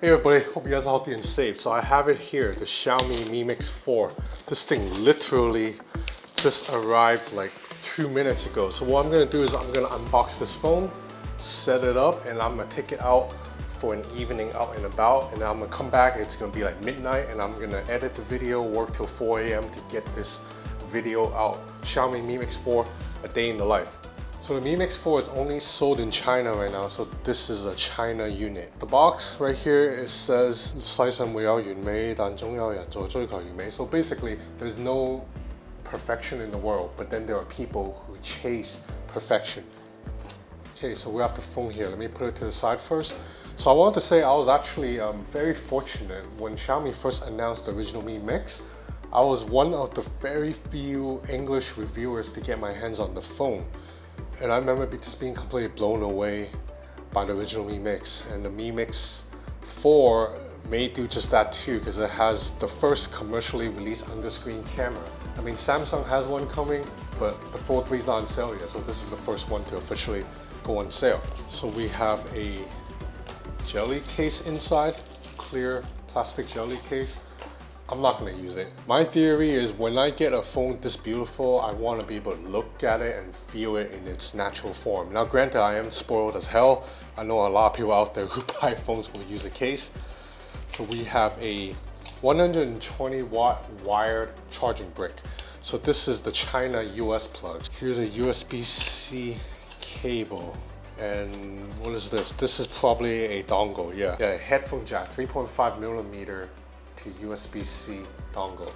Hey everybody, hope you guys are healthy and safe. So I have it here, the Xiaomi Mi Mix 4. This thing literally just arrived like 2 minutes ago. So what I'm gonna do is I'm gonna unbox this phone, set it up, and I'm gonna take it out for an evening out and about. And then I'm gonna come back, it's gonna be like midnight, and I'm gonna edit the video, work till 4 a.m. to get this video out. Xiaomi Mi Mix 4, a day in the life. So the Mi Mix 4 is only sold in China right now, so this is a China unit. The box right here, it says 世上沒有完美，但總有人在追求完美. So basically, there's no perfection in the world, but then there are people who chase perfection. Okay, so we have the phone here. Let me put it to the side first. So I wanted to say I was actually very fortunate when Xiaomi first announced the original Mi Mix. I was one of the very few English reviewers to get my hands on the phone. And I remember just being completely blown away by the original Mi Mix. And the Mi Mix 4 may do just that too, because it has the first commercially released under-screen camera. I mean, Samsung has one coming, but the Fold 3 is not on sale yet, so this is the first one to officially go on sale. So we have a jelly case inside, clear plastic jelly case. I'm not going to use it. My theory is when I get a phone this beautiful, I want to be able to look at it and feel it in its natural form. Now granted, I am spoiled as hell. I know a lot of people out there who buy phones will use a case. So we have a 120 watt wired charging brick. So this is the China US plug. Here's a USB-C cable. And what is this? This is probably a dongle, yeah. Yeah, headphone jack, 3.5 millimeter to USB-C dongle.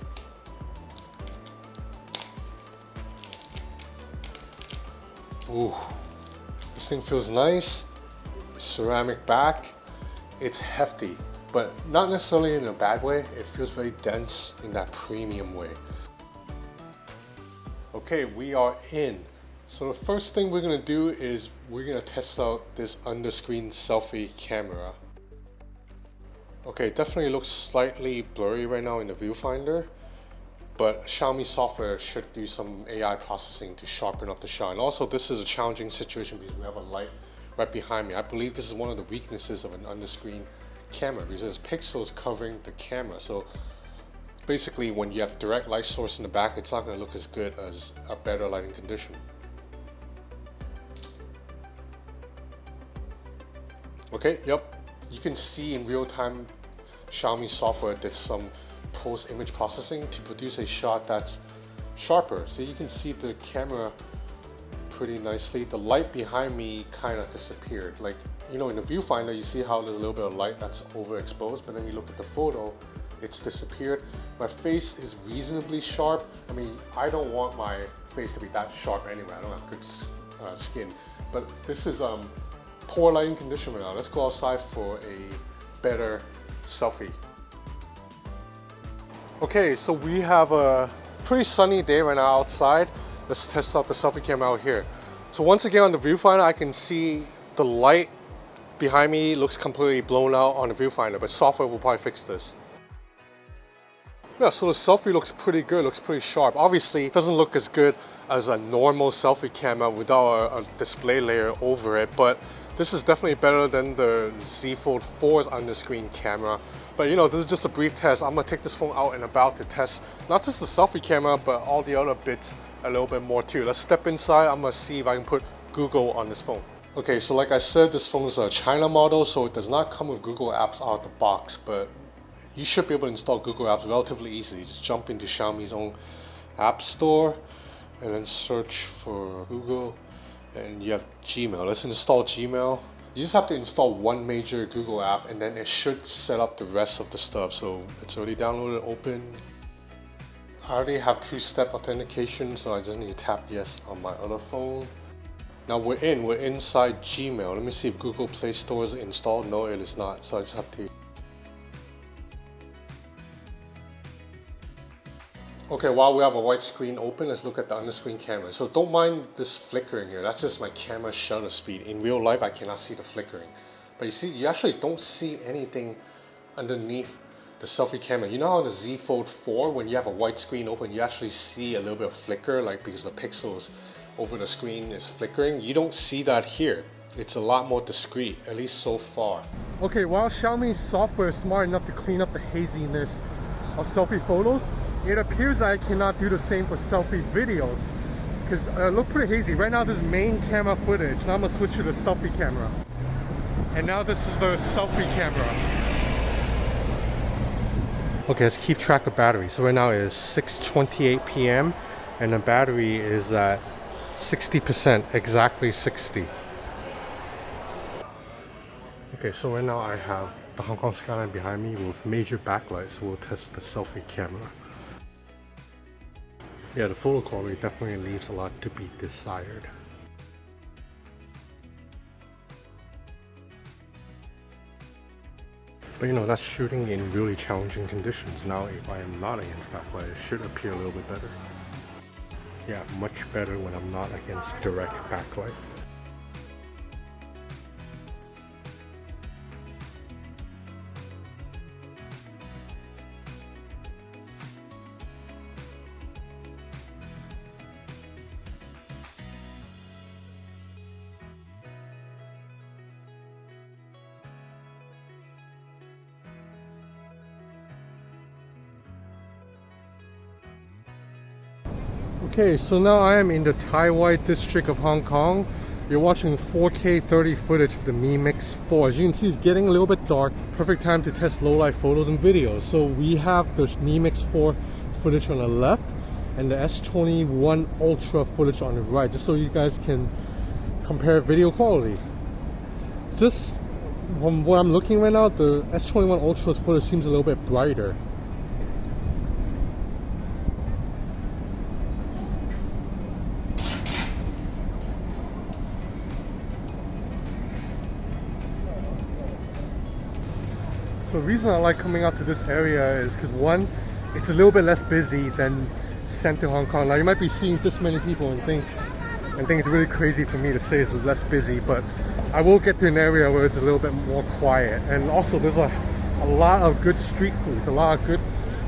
Ooh, this thing feels nice. Ceramic back. It's hefty, but not necessarily in a bad way. It feels very dense in that premium way. Okay, we are in. So the first thing we're gonna do is we're gonna test out this under-screen selfie camera. Okay, definitely looks slightly blurry right now in the viewfinder, but Xiaomi software should do some AI processing to sharpen up the shot. And also, this is a challenging situation because we have a light right behind me. I believe this is one of the weaknesses of an under-screen camera because there's pixels covering the camera. So basically, when you have direct light source in the back, it's not going to look as good as a better lighting condition. Okay, yep. You can see in real time Xiaomi software did some post-image processing to produce a shot that's sharper. So you can see the camera pretty nicely. The light behind me kind of disappeared. Like, you know, in the viewfinder, you see how there's a little bit of light that's overexposed, but then you look at the photo, it's disappeared. My face is reasonably sharp. I mean, I don't want my face to be that sharp anyway. I don't have good skin, but this is poor lighting condition right now. Let's go outside for a better selfie. Okay, so we have a pretty sunny day right now outside. Let's test out the selfie camera out here. So once again on the viewfinder, I can see the light behind me looks completely blown out on the viewfinder, but software will probably fix this. Yeah, so the selfie looks pretty good, looks pretty sharp. Obviously, it doesn't look as good as a normal selfie camera without a display layer over it, but this is definitely better than the Z Fold 4's under-screen camera. But you know, this is just a brief test. I'm gonna take this phone out and about to test not just the selfie camera, but all the other bits a little bit more too. Let's step inside. I'm gonna see if I can put Google on this phone. Okay, so like I said, this phone is a China model, so it does not come with Google apps out of the box, but you should be able to install Google apps relatively easily. Just jump into Xiaomi's own app store and then search for Google. And you have Gmail. Let's install Gmail. You just have to install one major Google app and then it should set up the rest of the stuff. So it's already downloaded, open. I already have two-step authentication, so I just need to tap yes on my other phone. Now we're inside Gmail. Let me see if Google Play Store is installed. No, it is not. So I just have to. Okay, while we have a white screen open, let's look at the under-screen camera. So don't mind this flickering here. That's just my camera shutter speed. In real life, I cannot see the flickering. But you see, you actually don't see anything underneath the selfie camera. You know how the Z Fold 4, when you have a white screen open, you actually see a little bit of flicker, like because the pixels over the screen is flickering? You don't see that here. it's a lot more discreet, at least so far. Okay, while Xiaomi's software is smart enough to clean up the haziness of selfie photos, it appears that I cannot do the same for selfie videos, because it look pretty hazy. Right now this is main camera footage. Now I'm gonna switch to the selfie camera. And now this is the selfie camera. Okay, let's keep track of battery. So right now it is 6:28 p.m. and the battery is at 60%, exactly 60. Okay, so right now I have the Hong Kong skyline behind me with major backlight, so we'll test the selfie camera. Yeah, the photo quality definitely leaves a lot to be desired. But you know, that's shooting in really challenging conditions. Now if I am not against backlight, it should appear a little bit better. Yeah, much better when I'm not against direct backlight. Okay, so now I am in the Tai Wai district of Hong Kong. You're watching 4K 30 footage of the Mi Mix 4. As you can see, it's getting a little bit dark. Perfect time to test low-light photos and videos. So we have the Mi Mix 4 footage on the left and the S21 Ultra footage on the right, just so you guys can compare video quality. Just from what I'm looking right now, the S21 Ultra's footage seems a little bit brighter. So the reason I like coming out to this area is because one, it's a little bit less busy than center Hong Kong. Now you might be seeing this many people and think it's really crazy for me to say it's less busy, but I will get to an area where it's a little bit more quiet. And also there's a lot of good street foods, a lot of good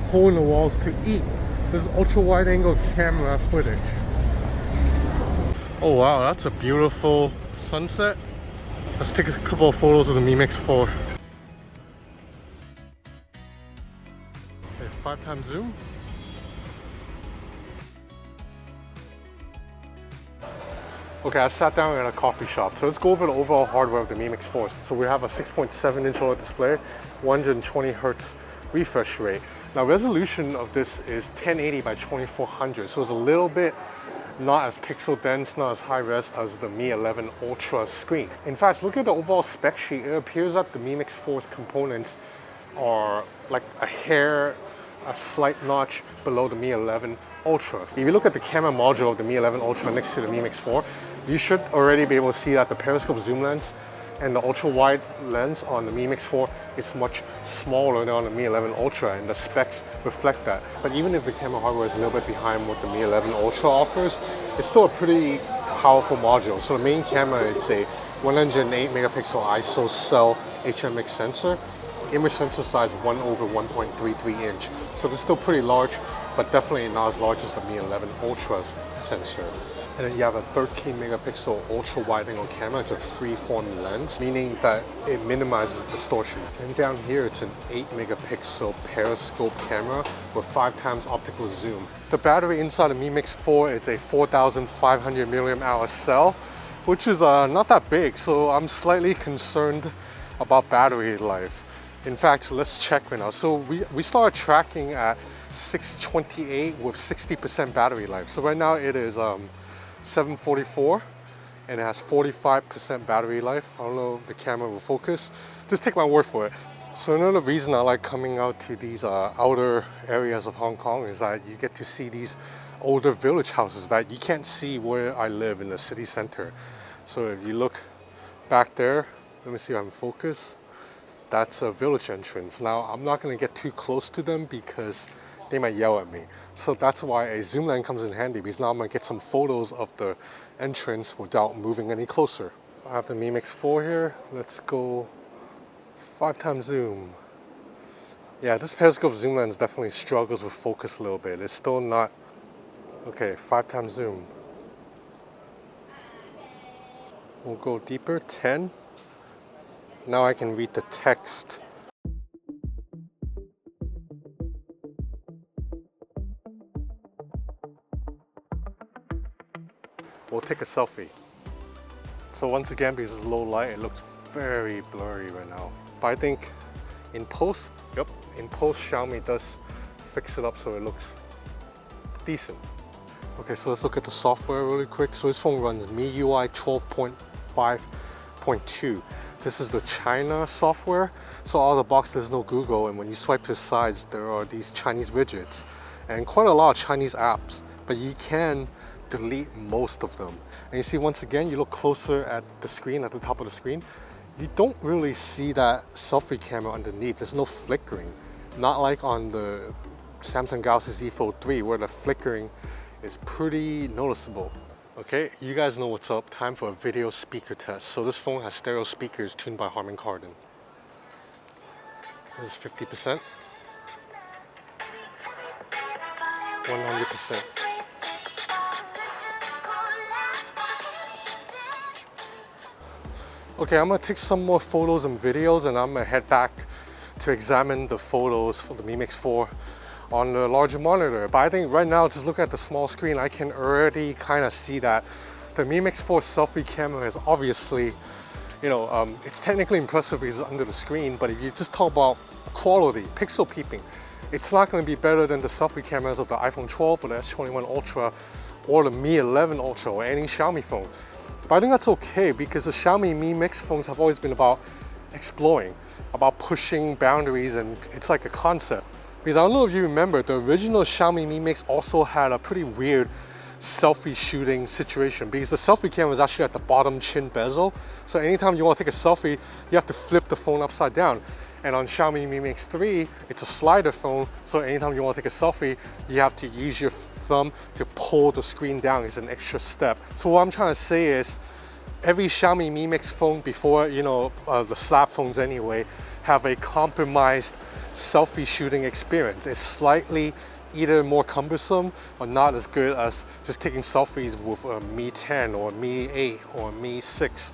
hole in the walls to eat. There's ultra wide angle camera footage. Oh wow, that's a beautiful sunset. Let's take a couple of photos of the Mi Mix 4. 5x zoom. Okay, I sat down at a coffee shop. So let's go over the overall hardware of the Mi Mix 4. So we have a 6.7 inch OLED display, 120 Hz refresh rate. Now resolution of this is 1080 by 2400. So it's a little bit not as pixel dense, not as high res as the Mi 11 Ultra screen. In fact, look at the overall spec sheet. It appears that the Mi Mix 4's components are like a slight notch below the Mi 11 Ultra. If you look at the camera module of the Mi 11 Ultra next to the Mi Mix 4, you should already be able to see that the periscope zoom lens and the ultra wide lens on the Mi Mix 4 is much smaller than on the Mi 11 Ultra, and the specs reflect that. But even if the camera hardware is a little bit behind what the Mi 11 Ultra offers, it's still a pretty powerful module. So the main camera, it's a 108 megapixel ISO cell HMX sensor. Image sensor size 1/1.33 inch. So it's still pretty large, but definitely not as large as the Mi 11 Ultra's sensor. And then you have a 13 megapixel ultra wide angle camera. It's a free-form lens, meaning that it minimizes distortion. And down here, it's an 8 megapixel periscope camera with 5 times optical zoom. The battery inside the Mi Mix 4 is a 4,500 milliamp hour cell, which is not that big. So I'm slightly concerned about battery life. In fact, let's check right now. So we started tracking at 628 with 60% battery life. So right now it is 744 and it has 45% battery life. I don't know if the camera will focus. Just take my word for it. So another reason I like coming out to these outer areas of Hong Kong is that you get to see these older village houses that you can't see where I live in the city center. So if you look back there, let me see if I can focus. That's a village entrance. Now, I'm not going to get too close to them because they might yell at me. So that's why a zoom lens comes in handy, because now I'm going to get some photos of the entrance without moving any closer. I have the Mi Mix 4 here. Let's go 5x zoom. Yeah, this periscope zoom lens definitely struggles with focus a little bit. It's still not... Okay, 5x zoom. We'll go deeper, 10. Now I can read the text. We'll take a selfie. So once again, because it's low light, it looks very blurry right now. But I think in post, in post Xiaomi does fix it up so it looks decent. Okay, so let's look at the software really quick. So this phone runs MIUI 12.5.2. This is the China software. So out of the box, there's no Google, and when you swipe to the sides, there are these Chinese widgets and quite a lot of Chinese apps, but you can delete most of them. And you see, once again, you look closer at the screen, at the top of the screen, you don't really see that selfie camera underneath. There's no flickering. Not like on the Samsung Galaxy Z Fold 3 where the flickering is pretty noticeable. Okay, you guys know what's up. Time for a video speaker test. So this phone has stereo speakers tuned by Harman Kardon. This is 50%. 100%. Okay, I'm gonna take some more photos and videos, and I'm gonna head back to examine the photos for the Mi Mix 4 on the larger monitor. But I think right now, just looking at the small screen, I can already kind of see that the Mi Mix 4 selfie camera is obviously, it's technically impressive because it's under the screen, but if you just talk about quality, pixel peeping, it's not going to be better than the selfie cameras of the iPhone 12 or the S21 Ultra or the Mi 11 Ultra or any Xiaomi phone. But I think that's okay because the Xiaomi Mi Mix phones have always been about exploring, about pushing boundaries, and it's like a concept. Because I don't know if you remember, the original Xiaomi Mi Mix also had a pretty weird selfie shooting situation because the selfie camera is actually at the bottom chin bezel. So anytime you want to take a selfie, you have to flip the phone upside down. And on Xiaomi Mi Mix 3, it's a slider phone. So anytime you want to take a selfie, you have to use your thumb to pull the screen down. It's an extra step. So what I'm trying to say is, every Xiaomi Mi Mix phone before, the slab phones anyway, have a compromised selfie shooting experience. It's slightly either more cumbersome or not as good as just taking selfies with a Mi 10 or Mi 8 or Mi 6.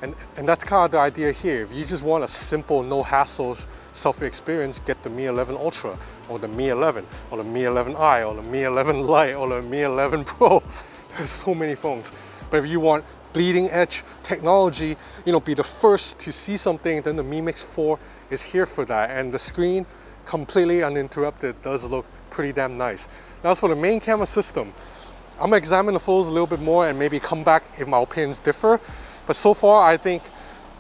And that's kind of the idea here. If you just want a simple, no hassle selfie experience, get the Mi 11 Ultra or the Mi 11 or the Mi 11i or the Mi 11 Lite or the Mi 11 Pro. There's so many phones. But if you want bleeding edge technology, be the first to see something, then the Mi Mix 4 is here for that. And the screen, completely uninterrupted, does look pretty damn nice. Now as for the main camera system, I'm gonna examine the photos a little bit more and maybe come back if my opinions differ. But so far, I think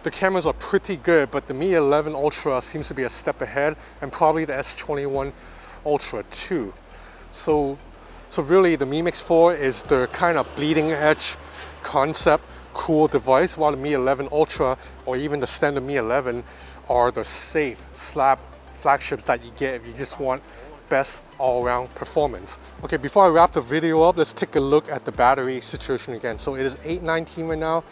the cameras are pretty good, but the Mi 11 Ultra seems to be a step ahead, and probably the S21 Ultra too. So really, the Mi Mix 4 is the kind of bleeding edge concept, cool device, while the Mi 11 Ultra or even the standard Mi 11 are the safe slab flagships that you get if you just want best all-around performance. Okay, before I wrap the video up, let's take a look at the battery situation again. So it is 8:19 right now,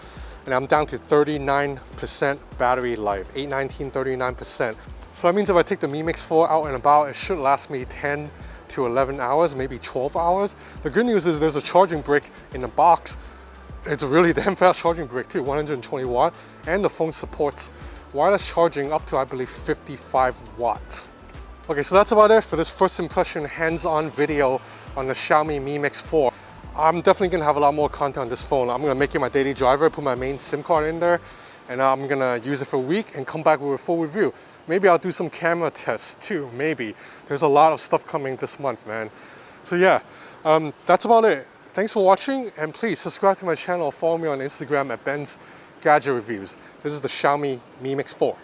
and I'm down to 39% battery life. 8:19, 39%. So that means if I take the Mi Mix 4 out and about, it should last me 10 to 11 hours, maybe 12 hours. The good news is there's a charging brick in the box. It's a really damn fast charging brick too, 120 watt, and the phone supports wireless charging up to, I believe, 55 watts. Okay, so that's about it for this first impression hands-on video on the Xiaomi Mi Mix 4. I'm definitely gonna have a lot more content on this phone. I'm gonna make it my daily driver, put my main SIM card in there, and I'm gonna use it for a week and come back with a full review. Maybe I'll do some camera tests too, maybe. There's a lot of stuff coming this month, man. So yeah, that's about it. Thanks for watching, and please subscribe to my channel or follow me on Instagram at Ben's Gadget Reviews. This is the Xiaomi Mi Mix 4.